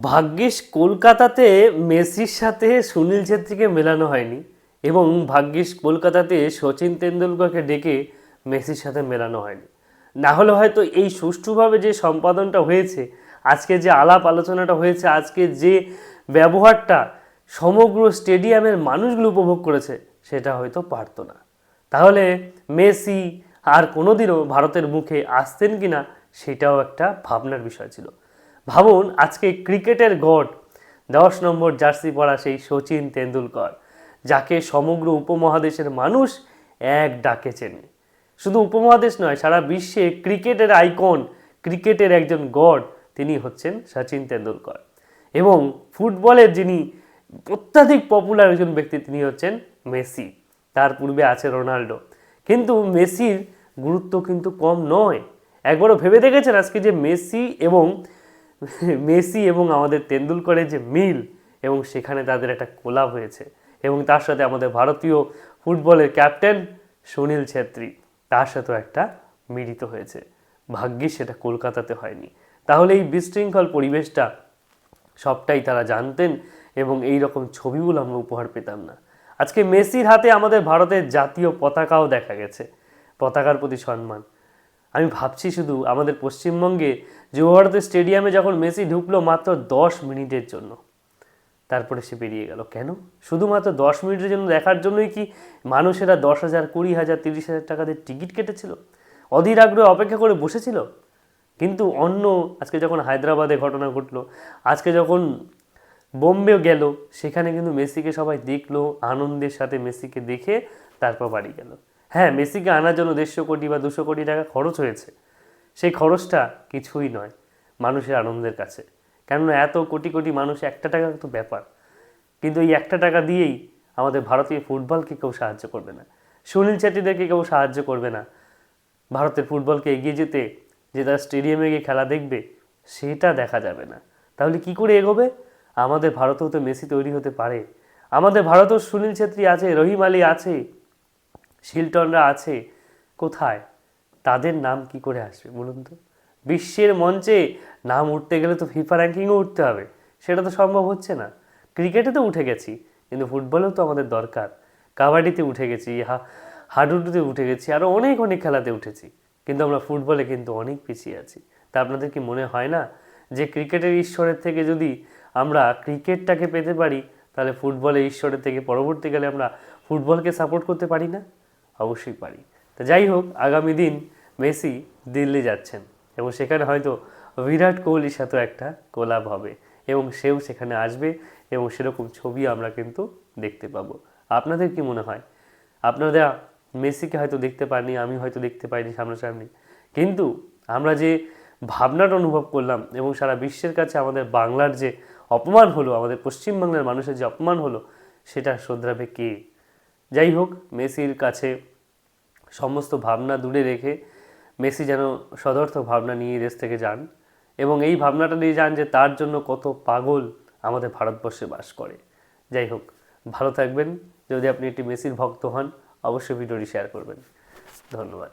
ভাগ্যিস কলকাতাতে মেসির সাথে সুনীল ছেত্রীকে মেলানো হয়নি এবং ভাগ্যিস কলকাতাতে সচিন তেন্ডুলকরকে ডেকে মেসির সাথে মেলানো হয়নি। না হলে হয়তো এই সুষ্ঠুভাবে যে সম্পাদনটা হয়েছে, আজকে যে আলাপ আলোচনাটা হয়েছে, আজকে যে ব্যবহারটা সমগ্র স্টেডিয়ামের মানুষগুলো উপভোগ করেছে, সেটা হয়তো পারতো না। তাহলে মেসি আর কোনোদিনও ভারতের মুখে আসতেন কিনা সেটাও একটা ভাবনার বিষয় ছিল। ভাবুন, আজকে ক্রিকেটের গড 10 নম্বর জার্সি পরা সেই সচিন তেন্ডুলকর, যাকে সমগ্র উপমহাদেশের মানুষ এক ডাকে চেনে। শুধু উপমহাদেশ নয়, সারা বিশ্বে ক্রিকেটের আইকন, ক্রিকেটের একজন গড, তিনি হচ্ছেন সচিন তেন্ডুলকর। এবং ফুটবলের যিনি অত্যাধিক পপুলার একজন ব্যক্তি, তিনি হচ্ছেন মেসি। তার পূর্বে আছে রোনাল্ডো। কিন্তু মেসির গুরুত্ব কিন্তু কম নয়। একবারও ভেবে দেখেছেন আজকে যে মেসি এবং আমাদের তেন্ডুলকরের যে মিল, এবং সেখানে তাদের একটা কোলাব হয়েছে, এবং তার সাথে আমাদের ভারতীয় ফুটবলের ক্যাপ্টেন সুনীল ছেত্রী, তার সাথেও একটা মিলিত হয়েছে। ভাগ্যিস সেটা কলকাতাতে হয়নি, তাহলে এই বিশৃঙ্খল পরিবেশটা সবটাই তারা জানতেন এবং এই রকম ছবিগুলো আমরা উপহার পেতাম না। আজকে মেসির হাতে আমাদের ভারতের জাতীয় পতাকাও দেখা গেছে, পতাকার প্রতি সম্মান। আমি ভাবছি শুধু আমাদের পশ্চিমবঙ্গে যুব ভারতের স্টেডিয়ামে যখন মেসি ঢুকলো মাত্র 10 মিনিটের জন্য, তারপরে সে বেরিয়ে গেল। কেন? শুধুমাত্র 10 মিনিটের জন্য দেখার জন্যই কি মানুষেরা 10,000, 20,000, 30,000 টাকা দিয়ে টিকিট কেটেছিল, অধীর আগ্রহে অপেক্ষা করে বসেছিল? কিন্তু আজকে যখন হায়দ্রাবাদে ঘটনা ঘটলো, আজকে যখন বোম্বে গেল, সেখানে কিন্তু মেসিকে সবাই দেখলো, আনন্দের সাথে মেসিকে দেখে তারপর বাড়ি গেল। হ্যাঁ, মেসিকে আনার জন্য 150 কোটি বা 200 কোটি টাকা খরচ হয়েছে। সেই খরচটা কিছুই নয় মানুষের আনন্দের কাছে। কেননা এত কোটি কোটি মানুষ, একটা টাকা তো ব্যাপার। কিন্তু এই একটা টাকা দিয়েই আমাদের ভারতীয় ফুটবলকে কেউ সাহায্য করবে না, সুনীল ছেত্রীদেরকে কেউ সাহায্য করবে না ভারতের ফুটবলকে এগিয়ে যেতে, যে তারা স্টেডিয়ামে গিয়ে খেলা দেখবে, সেটা দেখা যাবে না। তাহলে কি করে এগোবে? আমাদের ভারতেও তো মেসি তৈরি হতে পারে, আমাদের ভারতেও সুনীল ছেত্রী আছে, রহিম আলী আছে, শিলটনরা আছে। কোথায়? তাদের নাম কি করে আসবে বলুন তো? বিশ্বের মঞ্চে নাম উঠতে গেলে তো ফিফা র্যাঙ্কিংও উঠতে হবে, সেটা তো সম্ভব হচ্ছে না। ক্রিকেটে তো উঠে গেছি, কিন্তু ফুটবলেও তো আমাদের দরকার। কাবাডিতে উঠে গেছি, হাডুডুতে উঠে গেছি, আরও অনেক অনেক খেলাতে উঠেছি, কিন্তু আমরা ফুটবলে কিন্তু অনেক পিছিয়ে আছি। তা আপনাদের কি মনে হয় না যে ক্রিকেটের ঈশ্বরের থেকে যদি আমরা ক্রিকেটটাকে পেতে পারি, তাহলে ফুটবলের ঈশ্বরের থেকে পরবর্তীকালে আমরা ফুটবলকে সাপোর্ট করতে পারি না? অবশ্যই পারি। তো যাই হোক, আগামী দিন মেসি দিল্লি যাচ্ছেন এবং সেখানে হয়তো বিরাট কোহলির সাথেও একটা কোলাব হবে এবং সেও সেখানে আসবে এবং সেরকম ছবি আমরা কিন্তু দেখতে পাবো। আপনাদের কি মনে হয়? আপনারা মেসিকে হয়তো দেখতে পাননি, আমি হয়তো দেখতে পাইনি সামনাসামনি, কিন্তু আমরা যে ভাবনাটা অনুভব করলাম এবং সারা বিশ্বের কাছে আমাদের বাংলার যে অপমান হলো, আমাদের পশ্চিমবাংলার মানুষের যে অপমান হলো, সেটা শোধরাবে কে? যাই হোক, মেসির কাছে সমস্ত ভাবনা দূরে রেখে মেসি যেন সদর্থক ভাবনা নিয়ে দেশ থেকে যান এবং এই ভাবনাটা নিয়ে যান যে তার জন্য কত পাগল আমাদের ভারতবর্ষে বাস করে। যাই হোক, ভালো থাকবেন। যদি আপনি একটি মেসির ভক্ত হন, অবশ্যই ভিডিওটি শেয়ার করবেন। ধন্যবাদ।